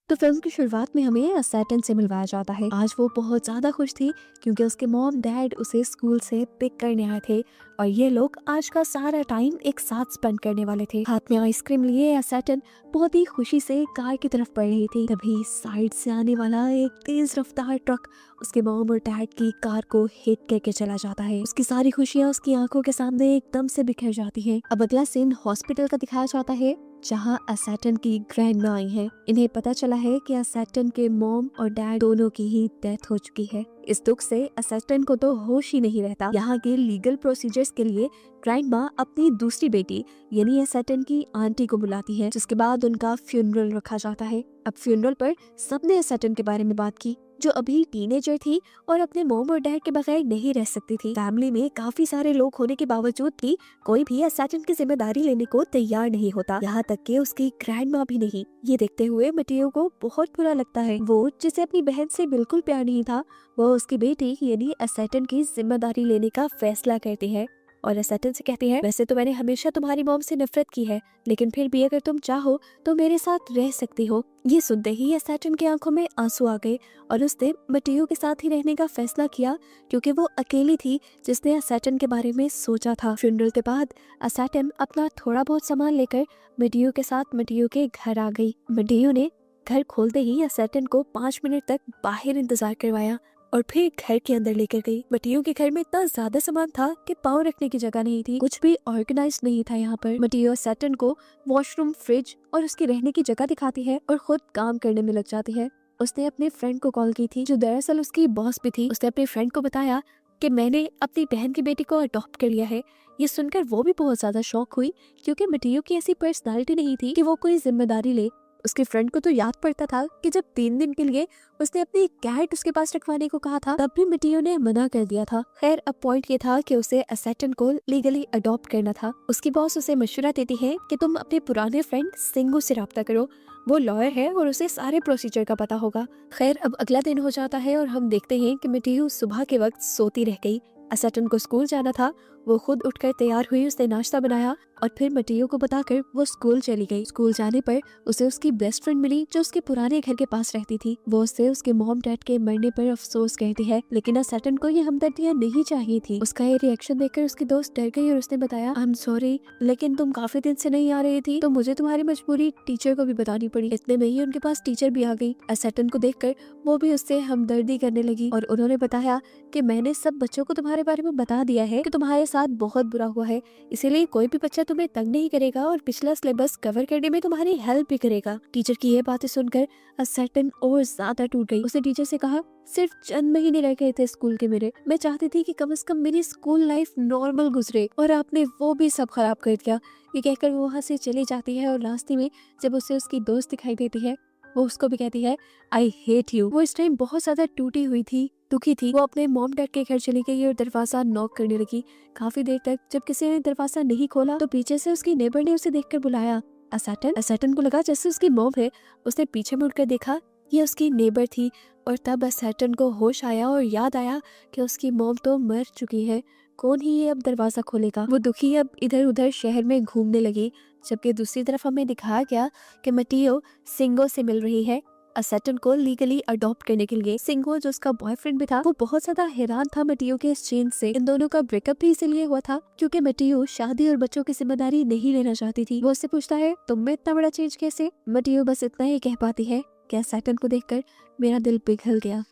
तो फिल्म की शुरुआत में हमें सैटर्न से मिलवाया जाता है। आज वो बहुत ज्यादा खुश थी क्योंकि उसके मॉम डैड उसे स्कूल से पिक करने आए थे और ये लोग आज का सारा टाइम एक साथ स्पेंड करने वाले थे। हाथ में आइसक्रीम लिए सैटर्न बहुत ही खुशी से कार की तरफ बढ़ रही थी। तभी साइड से आने वाला एक तेज रफ्तार ट्रक उसके मॉम और डैड की कार को हिट करके चला जाता है। उसकी सारी खुशियाँ उसकी आंखों के सामने एकदम से बिखर जाती हैं। अब अगला सीन हॉस्पिटल का दिखाया जाता है जहाँ सैटर्न की ग्रैंडमा आई है। इन्हें पता चला है कि सैटर्न के मॉम और डैड दोनों की ही डेथ हो चुकी है। इस दुख से सैटर्न को तो होश ही नहीं रहता। यहाँ के लीगल प्रोसीजर्स के लिए ग्रैंडमा अपनी दूसरी बेटी यानी सैटर्न की आंटी को बुलाती है, जिसके बाद उनका फ्यूनरल रखा जाता है। अब फ्यूनरल पर सबने सैटर्न के बारे में बात की, जो अभी टीनेजर थी और अपने मॉम और डैड के बगैर नहीं रह सकती थी। फैमिली में काफी सारे लोग होने के बावजूद भी कोई भी सैटर्न की जिम्मेदारी लेने को तैयार नहीं होता, यहाँ तक कि उसकी ग्रैंडमा भी नहीं। ये देखते हुए मटियो को बहुत बुरा लगता है। वो जिसे अपनी बहन से बिल्कुल प्यार नहीं था, वो उसकी बेटी यानी सैटर्न की जिम्मेदारी लेने का फैसला करती है और सैटर्न से कहती है, वैसे तो मैंने हमेशा तुम्हारी मॉम से नफरत की है, लेकिन फिर भी अगर तुम चाहो तो मेरे साथ रह सकती हो। ये सुनते ही सैटर्न की आंखों में आंसू आ गए और उसने मटियो के साथ ही रहने का फैसला किया क्योंकि वो अकेली थी जिसने सैटर्न के बारे में सोचा था। फ्यूनरल के बाद सैटर्न अपना थोड़ा बहुत सामान लेकर मटियो के साथ मटियो के घर आ गई। मटियो ने घर खोलते ही सैटर्न को 5 मिनट तक बाहर इंतजार करवाया और फिर घर के अंदर लेकर गई। मटियो के घर में इतना ज्यादा सामान था कि पाँव रखने की जगह नहीं थी, कुछ भी ऑर्गेनाइज नहीं था यहाँ पर। मटियो सैटर्न को वॉशरूम, फ्रिज और उसकी रहने की जगह दिखाती है और खुद काम करने में लग जाती है। उसने अपने फ्रेंड को कॉल की थी जो दरअसल उसकी बॉस भी थी। उसने अपने फ्रेंड को बताया कि मैंने अपनी बहन की बेटी को अडॉप्ट कर लिया है। ये सुनकर वो भी बहुत ज्यादा शॉक हुई क्योंकि मटियो की ऐसी पर्सनालिटी नहीं थी कि वो कोई जिम्मेदारी ले। उसके फ्रेंड को तो याद पड़ता था कि जब 3 दिन के लिए उसने अपनी कैट उसके पास रखवाने को कहा था, तब भी मटियो ने मना कर दिया था। खैर, अब पॉइंट ये था कि उसे सैटर्न को लीगली अडॉप्ट करना था। उसकी बॉस उसे मशवरा देती है कि तुम अपने पुराने फ्रेंड सिंगो से राब्ता करो, वो लॉयर है और उसे सारे प्रोसीजर का पता होगा। खैर, अब अगला दिन हो जाता है और हम देखते हैं कि मटियो सुबह के वक्त सोती रह गई। सैटर्न को स्कूल जाना था, वो खुद उठकर तैयार हुई, उसने नाश्ता बनाया और फिर मटियो को बताकर वो स्कूल चली गई। स्कूल जाने पर उसे उसकी बेस्ट फ्रेंड मिली जो उसके पुराने घर के पास रहती थी। वो उससे उसके मॉम डैड के मरने पर अफसोस कहती है, लेकिन सैटर्न को ये हमदर्दियाँ नहीं चाहिए थी। उसका ये रिएक्शन देखकर उसकी दोस्त डर गई और उसने बताया, आई एम सॉरी, लेकिन तुम काफी दिन से नहीं आ रही थी तो मुझे तुम्हारी मजबूरी टीचर को भी बतानी पड़ी। इतने में ही उनके पास टीचर भी आ गई। सैटर्न को देखकर वो भी उससे हमदर्दी करने लगी और उन्होंने बताया कि मैंने सब बच्चों को तुम्हारे बारे में बता दिया है कि तुम्हारे साथ बहुत बुरा हुआ है, इसीलिए कोई भी बच्चा तुम्हें तंग नहीं करेगा और पिछला सिलेबस कवर करने में तुम्हारी हेल्प भी करेगा। टीचर की ये बातें सुनकर सैटर्न और ज्यादा टूट गई। उसने टीचर से कहा, सिर्फ चंद महीने रह गए थे स्कूल के मेरे, मैं चाहती थी कि कम से कम मेरी स्कूल लाइफ नॉर्मल गुजरे और आपने वो भी सब खराब कर दिया। ये कहकर वो वहाँ से चली जाती है और रास्ते में जब उसे उसकी दोस्त दिखाई देती है, वो उसको भी कहती है, आई हेट यू। वो इस टाइम बहुत ज्यादा टूटी हुई थी, दुखी थी। वो अपने मॉम डैड के घर चली गई और दरवाजा नॉक करने लगी। काफी देर तक जब किसी ने दरवाजा नहीं खोला तो पीछे से उसकी नेबर ने उसे देखकर बुलाया, सैटर्न को लगा जैसे उसकी मॉम है। उसने पीछे मुड़कर देखा, ये उसकी नेबर थी और तब सैटर्न को होश आया और याद आया कि उसकी मॉम तो मर चुकी है। कौन ही ये अब दरवाजा खोलेगा। वो दुखी अब इधर उधर शहर में घूमने लगी, जबकि दूसरी तरफ हमें दिखाया गया कि मटियो सिंगो से मिल रही है सैटर्न को लीगली अडॉप्ट करने के लिए। सिंगो जो उसका बॉयफ्रेंड भी था, वो बहुत ज्यादा हैरान था मटियो के इस चेंज से। इन दोनों का ब्रेकअप भी इसीलिए हुआ था क्योंकि मटियो शादी और बच्चों की जिम्मेदारी नहीं लेना चाहती थी। वो उससे पूछता है, तुम में इतना बड़ा चेंज कैसे? मटियो बस इतना ही कह पाती है, क्या सैटर्न को देखकर मेरा दिल पिघल गया।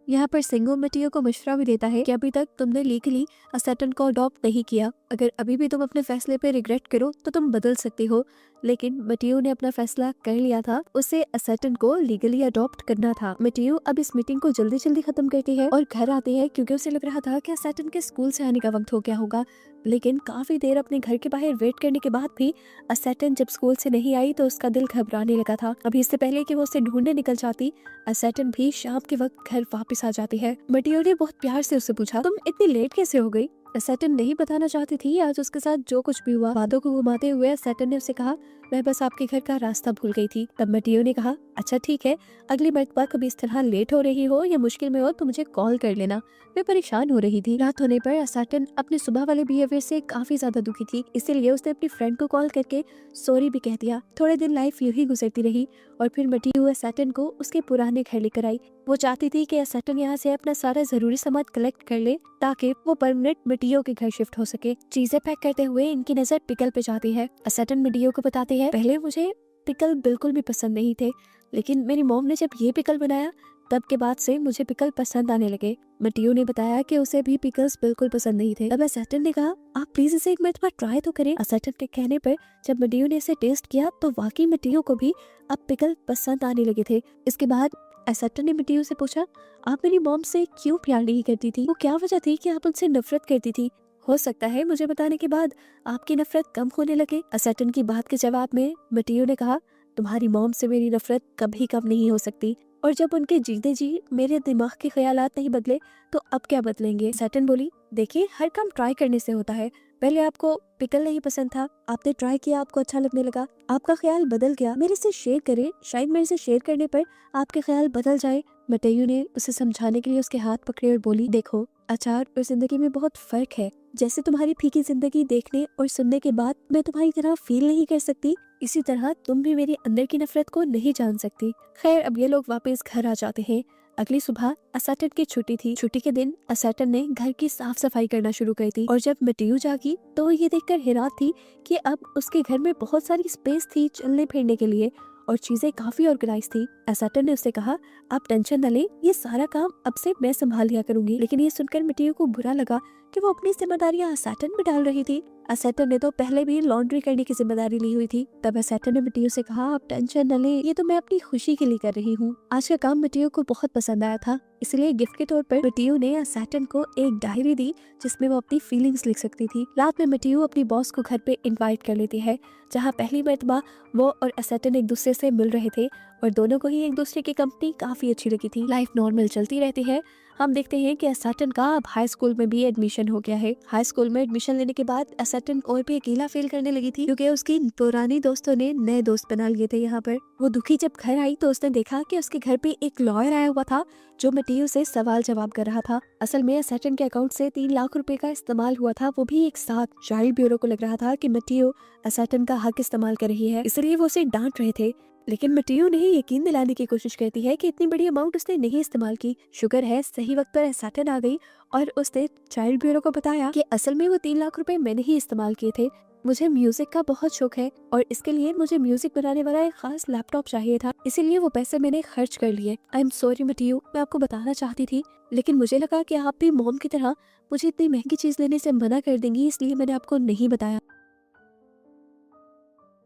यहाँ पर सिंगो मटियो को मशवरा भी देता है कि अभी तक तुमने लीगली सैटर्न को अडॉप्ट नहीं किया, अगर अभी भी तुम अपने फैसले पे रिग्रेट करो तो तुम बदल सकती हो। लेकिन मटियो ने अपना फैसला कर लिया था, उसे सैटर्न को लीगली अडॉप्ट करना था। मटियो अब इस मीटिंग को जल्दी जल्दी खत्म करती है और घर आती है क्योंकि उसे लग रहा था कि सैटर्न के स्कूल से आने का वक्त हो गया होगा। लेकिन काफी देर अपने घर के बाहर वेट करने के बाद भी सैटर्न जब स्कूल से नहीं आई तो उसका दिल घबराने लगा था। अभी इससे पहले कि वो उसे ढूंढने निकल जाती, सैटर्न भी शाम के वक्त घर वापस आ जाती है। मटियो ने बहुत प्यार से उससे पूछा, तुम इतनी लेट कैसे हो गई? सैटर्न नहीं बताना चाहती थी आज उसके साथ जो कुछ भी हुआ। बातों को घुमाते हुए सैटर्न ने उसे कहा, मैं बस आपके घर का रास्ता भूल गई थी। तब मटियो ने कहा, अच्छा ठीक है, अगली मर्तबा कभी इस तरह लेट हो रही हो या मुश्किल में हो तो मुझे कॉल कर लेना। मैं परेशान हो रही थी। रात होने पर सैटर्न अपने सुबह वाले बिहेवियर से काफी ज्यादा दुखी थी, इसीलिए उसने अपनी फ्रेंड को कॉल करके सॉरी भी कह दिया। थोड़े दिन लाइफ यूं ही गुजरती रही और फिर मटीयू सैटर्न को उसके पुराने घर लेकर आई। वो चाहती थी कि सैटर्न यहाँ से अपना सारा जरूरी सामान कलेक्ट कर ले ताकि वो परमानेंट मटियो के घर शिफ्ट हो सके। चीजें पैक करते हुए इनकी नजर पिकल पे जाती है। सैटर्न मटियो को बताती है, पहले मुझे पिकल बिल्कुल भी पसंद नहीं थे, लेकिन मेरी मॉम ने जब ये पिकल बनाया तब के बाद से मुझे पिकल पसंद आने लगे। मटियो ने बताया कि उसे भी पिकल्स बिल्कुल पसंद नहीं थे। तब सैटर्न ने कहा, आप प्लीज इसे एक मरतबा ट्राई तो करें। सैटर्न के कहने पर जब मटियो ने इसे टेस्ट किया तो वाकई मटियो को भी अब पिकल पसंद आने लगे थे। इसके बाद सैटर्न ने मटियो से पूछा, आप मेरी मॉम से क्यों प्यार नहीं करती थी? वो क्या वजह थी कि आप उनसे नफरत करती थी? हो सकता है मुझे बताने के बाद आपकी नफरत कम होने लगे। सैटर्न की बात के जवाब में मटियो ने कहा, तुम्हारी मॉम से मेरी नफरत कभी कम नहीं हो सकती, और जब उनके जीते जी मेरे दिमाग के ख्यालात नहीं बदले तो अब क्या बदलेंगे? सैटर्न बोली, देखिए हर काम ट्राई करने से होता है। पहले आपको पिकल नहीं पसंद था, आपने ट्राई किया, आपको अच्छा लगने लगा, आपका ख्याल बदल गया। मेरे से शेयर करें, शायद मेरे से शेयर करने पर आपके ख्याल बदल जाए। मटियो ने उसे समझाने के लिए उसके हाथ पकड़े और बोली, देखो अचार और जिंदगी में बहुत फर्क है। जैसे तुम्हारी फीकी जिंदगी देखने और सुनने के बाद मैं तुम्हारी तरह फील नहीं कर सकती, इसी तरह तुम भी मेरी अंदर की नफरत को नहीं जान सकती। खैर अब ये लोग वापस घर आ जाते हैं। अगली सुबह सैटर्न की छुट्टी थी। छुट्टी के दिन सैटर्न ने घर की साफ सफाई करना शुरू कर दी और जब मटियो जागी तो ये देखकर हैरान थी कि अब उसके घर में बहुत सारी स्पेस थी चलने फिरने के लिए और चीजें काफी ऑर्गेनाइज थी। सैटर्न ने उससे कहा, आप टेंशन न ले, ये सारा काम अब से मैं संभाल लिया करूंगी। लेकिन ये सुनकर मटियो को बुरा लगा कि वो अपनी जिम्मेदारियां सैटर्न पे डाल रही थी। सैटर्न ने तो पहले भी लॉन्ड्री करने की जिम्मेदारी ली हुई थी। तब सैटर्न ने मटियो से कहा, आप टेंशन न ले, ये तो मैं अपनी खुशी के लिए कर रही हूँ। आज का काम मटियो को बहुत पसंद आया था, इसलिए गिफ्ट के तौर पर मटियो ने सैटर्न को एक डायरी दी जिसमें वो अपनी फीलिंग्स लिख सकती थी। रात में मटियो अपनी बॉस को घर पे इनवाइट कर लेती है, जहाँ पहली मर्तबा वो और सैटर्न एक दूसरे से मिल रहे थे और दोनों को ही एक दूसरे की कंपनी काफी अच्छी लगी थी। लाइफ नॉर्मल चलती रहती है। हम देखते हैं कि सैटर्न का अब हाई स्कूल में भी एडमिशन हो गया है। हाई स्कूल में एडमिशन लेने के बाद सैटर्न और भी अकेला फील करने लगी थी क्योंकि उसकी पुरानी दोस्तों ने नए दोस्त बना लिए थे यहाँ पर। वो दुखी जब घर आई तो उसने देखा कि उसके घर पे एक लॉयर आया हुआ था जो मटियो से सवाल जवाब कर रहा था। असल में सैटर्न के अकाउंट से 3 लाख रुपए का इस्तेमाल हुआ था, वो भी एक साथ। चाइल्ड ब्यूरो को लग रहा था कि मटियो सैटर्न का हक इस्तेमाल कर रही है, इसलिए वो उसे डांट रहे थे। लेकिन मटियो ने यकीन दिलाने की कोशिश करती है कि इतनी बड़ी अमाउंट उसने नहीं इस्तेमाल की। शुक्र है सही वक्त पर सैटर्न आ गई और उसने चाइल्ड ब्यूरो को बताया कि असल में वो 3 लाख रुपए मैंने ही इस्तेमाल किए थे। मुझे म्यूजिक का बहुत शौक है और इसके लिए मुझे म्यूजिक बनाने वाला एक खास लैपटॉप चाहिए था, इसीलिए वो पैसे मैंने खर्च कर लिए। आई एम सॉरी मटियो, मैं आपको बताना चाहती थी, लेकिन मुझे लगा कि आप भी मॉम की तरह मुझे इतनी महंगी चीज लेने से मना कर देंगी, इसलिए मैंने आपको नहीं बताया।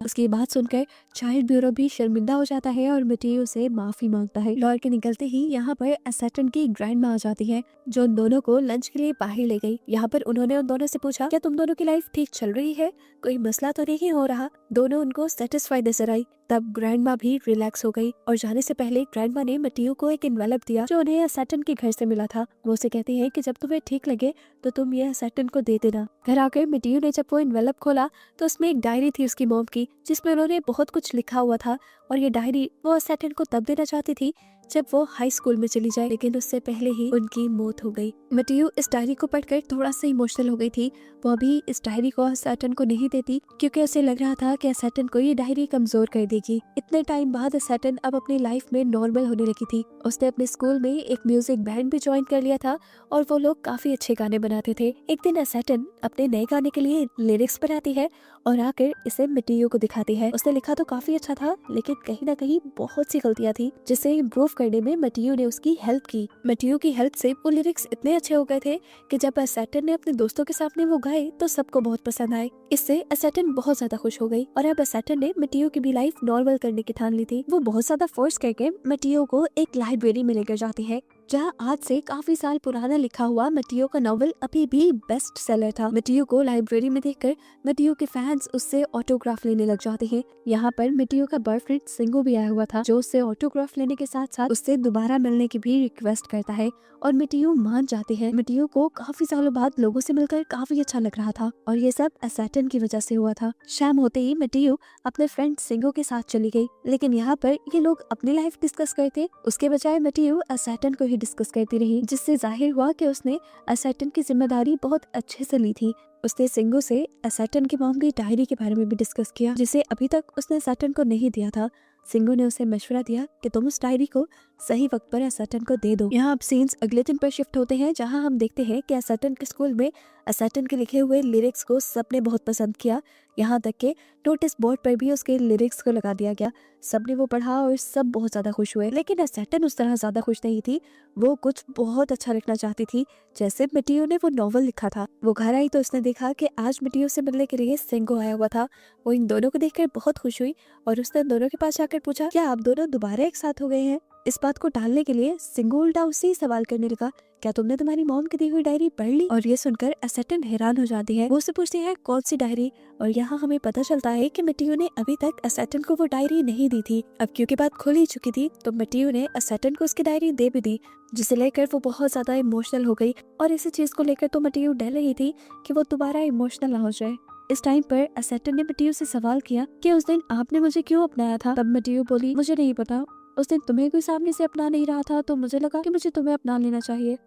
उसकी बात सुनकर चाइल्ड ब्यूरो भी शर्मिंदा हो जाता है और मटियो से माफी मांगता है। लॉयर के निकलते ही यहाँ पर सैटर्न की ग्रैंड माँ आ जाती है जो उन दोनों को लंच के लिए बाहर ले गई। यहाँ पर उन्होंने उन दोनों से पूछा, क्या तुम दोनों की लाइफ ठीक चल रही है, कोई मसला तो नहीं हो रहा? दोनों उनको सेटिस्फाइड नजर आई। तब ग्रैंड माँ भी रिलैक्स हो गई और जाने से पहले ग्रैंड माँ ने मटियो को एक एनवेलप दिया जो उन्हें सैटर्न के घर से मिला था। वो उसे कहती है कि जब तुम्हें ठीक लगे तो तुम यह सैटर्न को दे देना। घर आकर मटियो ने जब वो एनवेलप खोला तो उसमें एक डायरी थी उसकी मॉम की जिसमें उन्होंने बहुत कुछ लिखा हुआ था और ये डायरी वो सैटर्न को तब देना चाहती थी जब वो हाई स्कूल में चली जाए, लेकिन उससे पहले ही उनकी मौत हो गई। मटियो इस डायरी को पढ़कर थोड़ा सा इमोशनल हो गई थी। वो अभी इस डायरी को सैटर्न को नहीं देती क्योंकि उसे लग रहा था कि सैटर्न को ये डायरी कमजोर कर देगी। इतने टाइम बाद सैटर्न अब अपनी लाइफ में नॉर्मल होने लगी थी। उसने अपने स्कूल में एक म्यूजिक बैंड भी ज्वाइन कर लिया था और वो लोग काफी अच्छे गाने बनाते थे। एक दिन सैटर्न अपने नए गाने के लिए लिरिक्स बनाती है और आकर इसे मटियो को दिखाती है। उसने लिखा तो काफी अच्छा था, लेकिन कहीं ना कहीं बहुत सी गलतियां थी जिसे इम्प्रूव करने में मटियो ने उसकी हेल्प की। मटियो की हेल्प से वो लिरिक्स इतने अच्छे हो गए थे कि जब सैटर्न ने अपने दोस्तों के सामने वो गाए तो सबको बहुत पसंद आए। इससे सैटर्न बहुत ज्यादा खुश हो गई और अब सैटर्न ने मटियो की भी लाइफ नॉर्मल करने की ठान ली थी। वो बहुत ज्यादा फोर्स करके मटियो को एक लाइब्रेरी में लेकर जाती है जहाँ आज से काफी साल पुराना लिखा हुआ मटियो का नॉवल अभी भी बेस्ट सेलर था। मटियो को लाइब्रेरी में देखकर मटियो के फैंस उससे ऑटोग्राफ लेने लग जाते हैं। यहाँ पर मटियो का बॉयफ्रेंड सिंगो भी आया हुआ था, जो उससे ऑटोग्राफ लेने के साथ साथ उससे दोबारा मिलने की भी रिक्वेस्ट करता है और मटियो मान जाते हैं। मटियो को काफी सालों बाद लोगों से मिलकर काफी अच्छा लग रहा था और ये सब असैटन की वजह से हुआ था। शाम होते ही मटियो अपने फ्रेंड सिंगो के साथ चली गई, लेकिन यहाँ पर ये लोग अपनी लाइफ डिस्कस करते, उसके बजाय मटियो असैटन को ही डिस्कस करती रही, जिससे जाहिर हुआ कि उसने असैटन की जिम्मेदारी बहुत अच्छे से ली थी। उसने सिंगो से असैटन की मॉम की डायरी के बारे में भी डिस्कस किया, जिसे अभी तक उसने असैटन को नहीं दिया था। सिंगो ने उसे मशवरा दिया कि तुम उस डायरी को सही वक्त पर असैटन को दे दो। यहाँ अब सीन्स अगले दिन पर शिफ्ट होते हैं, जहाँ हम देखते हैं कि असैटन के स्कूल में असैटन के लिखे हुए लिरिक्स को सबने बहुत पसंद किया। यहाँ तक के नोटिस बोर्ड पर भी उसके लिरिक्स को लगा दिया गया। सबने वो पढ़ा और सब बहुत ज्यादा खुश हुए, लेकिन असैटन उस तरह ज्यादा खुश नहीं थी। वो कुछ बहुत अच्छा लिखना चाहती थी, जैसे मटियो ने वो नॉवल लिखा था। वो घर आई तो उसने देखा कि आज मटियो से मिलने के लिए सिंगो आया हुआ था। वो इन दोनों को देखकर बहुत खुश हुई और उसने दोनों के पास जाकर पूछा, क्या आप दोनों दोबारा एक साथ हो गए हैं? इस बात को टालने के लिए सिंगो उल्टा उससे ही सवाल करने लगा, क्या तुमने तुम्हारी मॉम की दी हुई डायरी पढ़ ली? और ये सुनकर असैटन हैरान हो जाती है। वो उससे पूछती है कौन सी डायरी, और यहाँ हमें पता चलता है कि मटियो ने अभी तक असैटन को वो डायरी नहीं दी थी। अब क्योंकि बात खुल ही चुकी थी तो मटियो ने असैटन को उसकी डायरी दे भी दी, जिसे लेकर वो बहुत ज्यादा इमोशनल हो गई। और इसी चीज को लेकर तो मटियो डर रही थी कि वो दोबारा इमोशनल ना हो जाए। इस टाइम पर असैटन ने मटियो से सवाल किया कि उस दिन आपने मुझे क्यों अपनाया था? तब मटियो बोली, मुझे नहीं पता, उस दिन तुम्हें कोई सामने से अपना नहीं रहा था तो मुझे लगा कि मुझे तुम्हें अपना लेना चाहिए।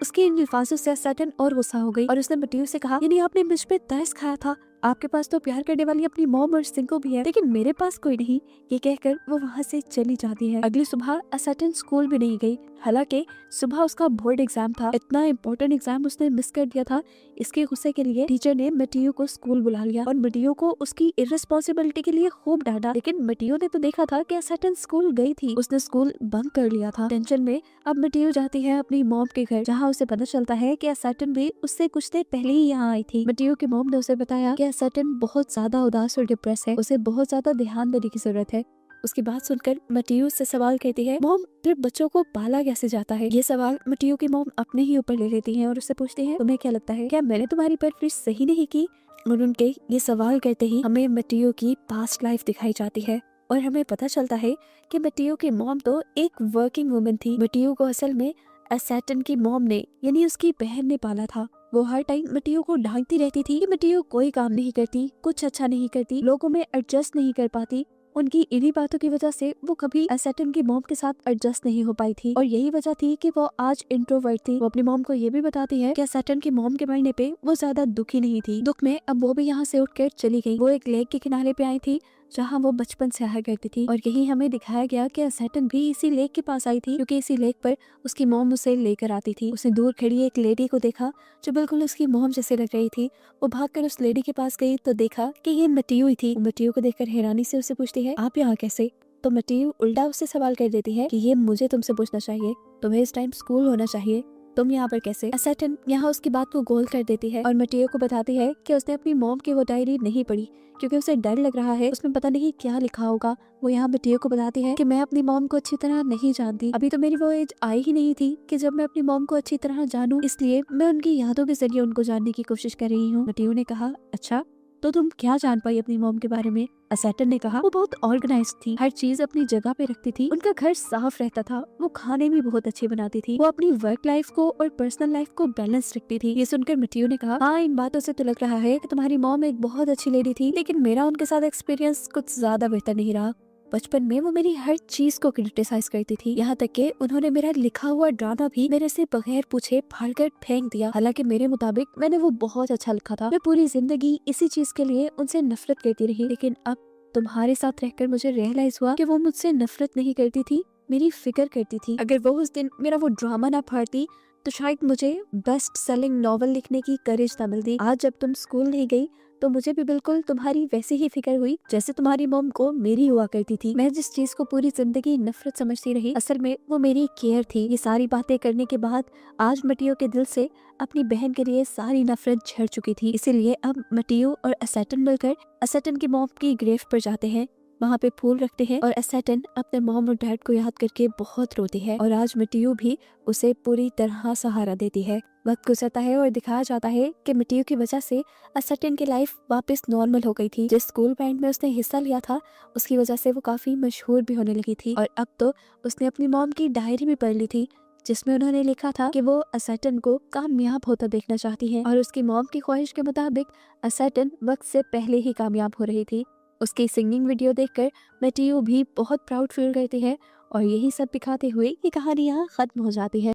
उसके इन अल्फाजों से असैटन और गुस्सा हो गई और उसने मटियो से कहा, यानी आपने मुझ पे तरस खाया था? आपके पास तो प्यार करने वाली अपनी मॉम और सिंगो भी है, लेकिन मेरे पास कोई नहीं। ये कहकर वो वहाँ से चली जाती है। अगली सुबह असैटन स्कूल भी नहीं गई, हालांकि सुबह उसका बोर्ड एग्जाम था। इतना इम्पोर्टेंट एग्जाम उसने मिस कर दिया था। इसके गुस्से के लिए टीचर ने मटियो को स्कूल बुला लिया और मटियो को उसकी इर्रेस्पॉन्सिबिलिटी के लिए खूब डांटा। लेकिन मटियो ने तो देखा था कि असैटन स्कूल गई थी, उसने स्कूल बंक कर लिया था। टेंशन में अब मटियो जाती है अपनी मॉम के घर, जहाँ उसे पता चलता है कि असैटन भी उससे कुछ देर पहले ही यहाँ आई थी। मटियो की मॉम ने उसे बताया कि असैटन बहुत ज्यादा उदास और डिप्रेस है, उसे बहुत ज्यादा ध्यान देने की जरूरत है। उसकी बात सुनकर मटियो से सवाल कहती है, मॉम फिर बच्चों को पाला कैसे जाता है? ये सवाल मटियो की मॉम अपने ही ऊपर ले लेती हैं और उससे पूछती है, तुम्हें क्या लगता है, क्या मैंने तुम्हारी परवरिश सही नहीं की? और उनके ये सवाल करते ही हमें मटियो की पास्ट लाइफ दिखाई जाती है और हमें पता चलता है कि मटियो की मॉम तो एक वर्किंग वुमन थी। मटियो को असल में असैटन की मॉम ने, यानी उसकी बहन ने पाला था। वो हर टाइम मटियो को डांटती रहती थी कि मटियो कोई काम नहीं करती, कुछ अच्छा नहीं करती, लोगों में एडजस्ट नहीं कर पाती। उनकी इन्हीं बातों की वजह से वो कभी असैटन की मॉम के साथ एडजस्ट नहीं हो पाई थी और यही वजह थी कि वो आज इंट्रोवर्ट थी। वो अपनी मॉम को ये भी बताती है कि असैटन की मॉम के मरने पे वो ज्यादा दुखी नहीं थी। दुख में अब वो भी यहाँ से उठकर चली गई। वो एक लेक के किनारे पे आई थी जहाँ वो बचपन से आया करती थी और यही हमें दिखाया गया कि असैटन भी इसी लेक के पास आई थी, क्योंकि इसी लेक पर उसकी मॉम उसे लेकर आती थी। उसने दूर खड़ी एक लेडी को देखा जो बिल्कुल उसकी मॉम जैसे लग रही थी। वो भागकर उस लेडी के पास गई तो देखा कि ये मटियो ही थी। मटियो को देखकर हैरानी से उसे पूछती है, आप यहाँ कैसे? तो मटियो उल्टा उससे सवाल कर देती है कि ये मुझे तुमसे पूछना चाहिए, तुम्हें इस टाइम स्कूल होना चाहिए, तुम यहाँ पर कैसे? असैटन यहाँ उसकी बात को गोल कर देती है और मटियो को बताती है कि उसने अपनी मॉम की वो डायरी नहीं पढ़ी क्योंकि उसे डर लग रहा है, उसमें पता नहीं क्या लिखा होगा। वो यहाँ मटियो को बताती है कि मैं अपनी मॉम को अच्छी तरह नहीं जानती, अभी तो मेरी वो एज आई ही नहीं थी कि जब मैं अपनी मॉम को अच्छी तरह जानूं, इसलिए मैं उनकी यादों के जरिए उनको जानने की कोशिश कर रही हूँ। मटियो ने कहा, अच्छा तो तुम क्या जान पाई अपनी मॉम के बारे में? असैटन ने कहा, वो बहुत ऑर्गेनाइज्ड थी, हर चीज अपनी जगह पे रखती थी, उनका घर साफ रहता था, वो खाने भी बहुत अच्छे बनाती थी, वो अपनी वर्क लाइफ को और पर्सनल लाइफ को बैलेंस रखती थी। ये सुनकर मटियो ने कहा, हाँ इन बातों से तो लग रहा है कि तुम्हारी मॉम एक बहुत अच्छी लेडी थी, लेकिन मेरा उनके साथ एक्सपीरियंस कुछ ज्यादा बेहतर नहीं रहा। बचपन में वो मेरी हर चीज को क्रिटिसाइज करती थी, यहाँ तक कि उन्होंने मेरा लिखा हुआ ड्रामा भी मेरे से बगैर पूछे फाड़कर फेंक दिया। हालांकि मेरे मुताबिक मैंने वो बहुत अच्छा लिखा था। मैं पूरी जिंदगी इसी चीज के लिए उनसे नफरत करती रही, लेकिन अब तुम्हारे साथ रहकर मुझे रियलाइज हुआ कि वो मुझसे नफरत नहीं करती थी, मेरी फिक्र करती थी। अगर वो उस दिन मेरा वो ड्रामा ना फाड़ती तो शायद मुझे बेस्ट सेलिंग नॉवल लिखने की करेज ना मिलती। आज जब तुम स्कूल नहीं गई तो मुझे भी बिल्कुल तुम्हारी वैसी ही फिक्र हुई जैसे तुम्हारी मॉम को मेरी हुआ करती थी। मैं जिस चीज को पूरी जिंदगी नफरत समझती रही, असल में वो मेरी केयर थी। ये सारी बातें करने के बाद आज मटियो के दिल से अपनी बहन के लिए सारी नफरत झड़ चुकी थी। इसीलिए अब मटियो और असैटन मिलकर असैटन की मॉम की ग्रेव पर जाते हैं वहाँ पे फूल रखते हैं और एसेटन अपने मॉम और डैड को याद करके बहुत रोती है और आज मिट्टियो भी उसे पूरी तरह सहारा देती है। वक्त गुजरता है और दिखाया जाता है कि मिट्टियो की वजह से एसेटन की लाइफ वापस नॉर्मल हो गई थी। जिस स्कूल बैंड में उसने हिस्सा लिया था उसकी वजह से वो काफी मशहूर भी होने लगी थी और अब तो उसने अपनी मॉम की डायरी भी पढ़ ली थी जिसमें उन्होंने लिखा था कि वो एसेटन को कामयाब होता देखना चाहती है और उसकी मॉम की ख्वाहिश के मुताबिक एसेटन वक्त से पहले ही कामयाब हो रही थी। उसकी सिंगिंग वीडियो देखकर मिट्टियो भी बहुत प्राउड फील करती है और यही सब दिखाते हुए ये कहानी यहाँ खत्म हो जाती है।